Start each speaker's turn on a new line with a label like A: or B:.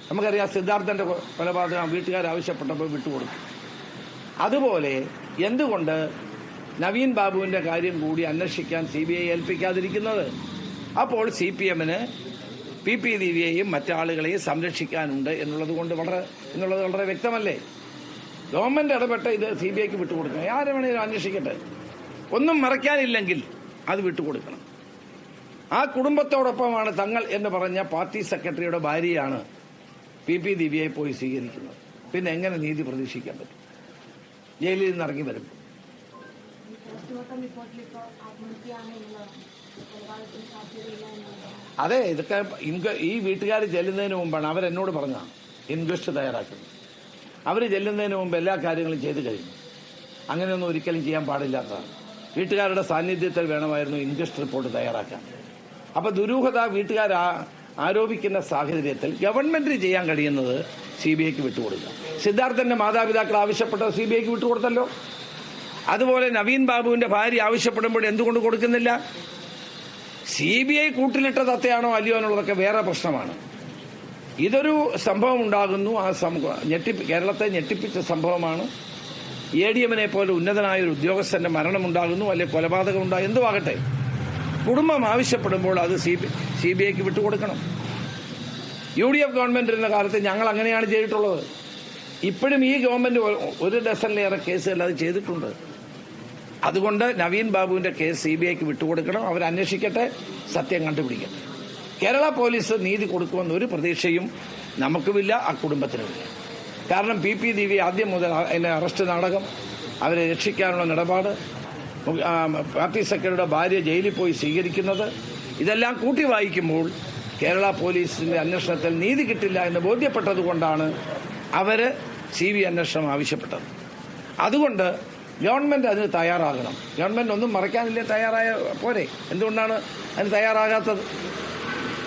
A: നമുക്കറിയാം സിദ്ധാർത്ഥന്റെ കൊലപാതകം വീട്ടുകാർ ആവശ്യപ്പെട്ടപ്പോൾ വിട്ടുകൊടുത്തു. അതുപോലെ എന്തുകൊണ്ട് നവീൻ ബാബുവിന്റെ കാര്യം കൂടി അന്വേഷിക്കാൻ CBI ഏൽപ്പിക്കാതിരിക്കുന്നത്? അപ്പോൾ CPM-ന് PP ദിവ്യയെയും മറ്റാളുകളെയും സംരക്ഷിക്കാനുണ്ട് എന്നുള്ളത് വളരെ വ്യക്തമല്ലേ? ഗവൺമെന്റ് ഇടപെട്ട ഇത് CBIക്ക് വിട്ടുകൊടുക്കണം. ആരെ വേണേലും അന്വേഷിക്കട്ടെ. ഒന്നും മറയ്ക്കാനില്ലെങ്കിൽ അത് വിട്ടുകൊടുക്കണം. ആ കുടുംബത്തോടൊപ്പമാണ് തങ്ങൾ എന്ന് പറഞ്ഞ പാർട്ടി സെക്രട്ടറിയുടെ ഭാര്യയാണ് PP ദിവ്യയെ പോയി സ്വീകരിക്കുന്നത്. പിന്നെ എങ്ങനെ നീതി പ്രതീക്ഷിക്കാൻ പറ്റും? ജയിലിൽ നിന്ന് ഇറങ്ങി വരും. അതെ, ഇതൊക്കെ ഈ വീട്ടുകാർ ചെല്ലുന്നതിന് മുമ്പാണ് അവരെന്നോട് പറഞ്ഞ ഇൻക്വസ്റ്റ് തയ്യാറാക്കുന്നത്. അവർ ചെല്ലുന്നതിന് മുമ്പ് എല്ലാ കാര്യങ്ങളും ചെയ്തു കഴിഞ്ഞു. അങ്ങനെയൊന്നും ഒരിക്കലും ചെയ്യാൻ പാടില്ലാത്തതാണ്. വീട്ടുകാരുടെ സാന്നിധ്യത്തിൽ വേണമായിരുന്നു ഇൻക്വസ്റ്റ് റിപ്പോർട്ട് തയ്യാറാക്കാൻ. അപ്പൊ ദുരൂഹത വീട്ടുകാർ ആരോപിക്കുന്ന സാഹചര്യത്തിൽ ഗവൺമെന്റിന് ചെയ്യാൻ കഴിയുന്നത് CBIക്ക് വിട്ടുകൊടുക്കുക. സിദ്ധാർത്ഥന്റെ മാതാപിതാക്കൾ ആവശ്യപ്പെട്ടത് CBIക്ക് വിട്ടുകൊടുത്തല്ലോ. അതുപോലെ നവീൻ ബാബുവിന്റെ ഭാര്യ ആവശ്യപ്പെടുമ്പോൾ എന്തുകൊണ്ട് കൊടുക്കുന്നില്ല? CBI കൂട്ടിലിട്ട തത്തയാണോ അല്ലയോ എന്നുള്ളതൊക്കെ വേറെ പ്രശ്നമാണ്. ഇതൊരു സംഭവം ഉണ്ടാകുന്നു. ആ കേരളത്തെ ഞെട്ടിപ്പിച്ച സംഭവമാണ്. ADM-നെ പോലെ ഉന്നതനായ ഒരു ഉദ്യോഗസ്ഥന്റെ മരണമുണ്ടാകുന്നു, അല്ലെങ്കിൽ കൊലപാതകം ഉണ്ടാകും, എന്തുവാകട്ടെ. കുടുംബം ആവശ്യപ്പെടുമ്പോൾ അത് CBIക്ക് വിട്ടുകൊടുക്കണം. UDF ഗവൺമെന്റ് ഇരുന്ന കാലത്ത് ഞങ്ങൾ അങ്ങനെയാണ് ചെയ്തിട്ടുള്ളത്. ഇപ്പോഴും ഈ ഗവൺമെന്റ് ഒരു ഡസനിലേറെ കേസുകൾ അത് ചെയ്തിട്ടുണ്ട്. അതുകൊണ്ട് നവീൻ ബാബുവിന്റെ കേസ് CBIക്ക് വിട്ടുകൊടുക്കണം. അവരന്വേഷിക്കട്ടെ, സത്യം കണ്ടുപിടിക്കട്ടെ. കേരള പോലീസ് നീതി കൊടുക്കുമെന്ന് ഒരു പ്രതീക്ഷയും നമുക്കുമില്ല, ആ കുടുംബത്തിനുമില്ല. കാരണം PP ദിവ്യ ആദ്യം മുതൽ അതിന്റെ അറസ്റ്റ് നാടകം, അവരെ രക്ഷിക്കാനുള്ള നിലപാട്, പാർട്ടി സെക്രട്ടറിയുടെ ഭാര്യ ജയിലിൽ പോയി സ്വീകരിക്കുന്നത്, ഇതെല്ലാം കൂട്ടി വായിക്കുമ്പോൾ കേരള പോലീസിന്റെ അന്വേഷണത്തിൽ നീതി കിട്ടില്ല എന്ന് ബോധ്യപ്പെട്ടതുകൊണ്ടാണ് അവര് CBI അന്വേഷണം ആവശ്യപ്പെട്ടത്. അതുകൊണ്ട് ഗവൺമെന്റ് അതിന് തയ്യാറാകണം. ഗവൺമെന്റ് ഒന്നും മറയ്ക്കാനില്ലേ, തയ്യാറായ പോരെ? എന്തുകൊണ്ടാണ് അതിന് തയ്യാറാകാത്തത്?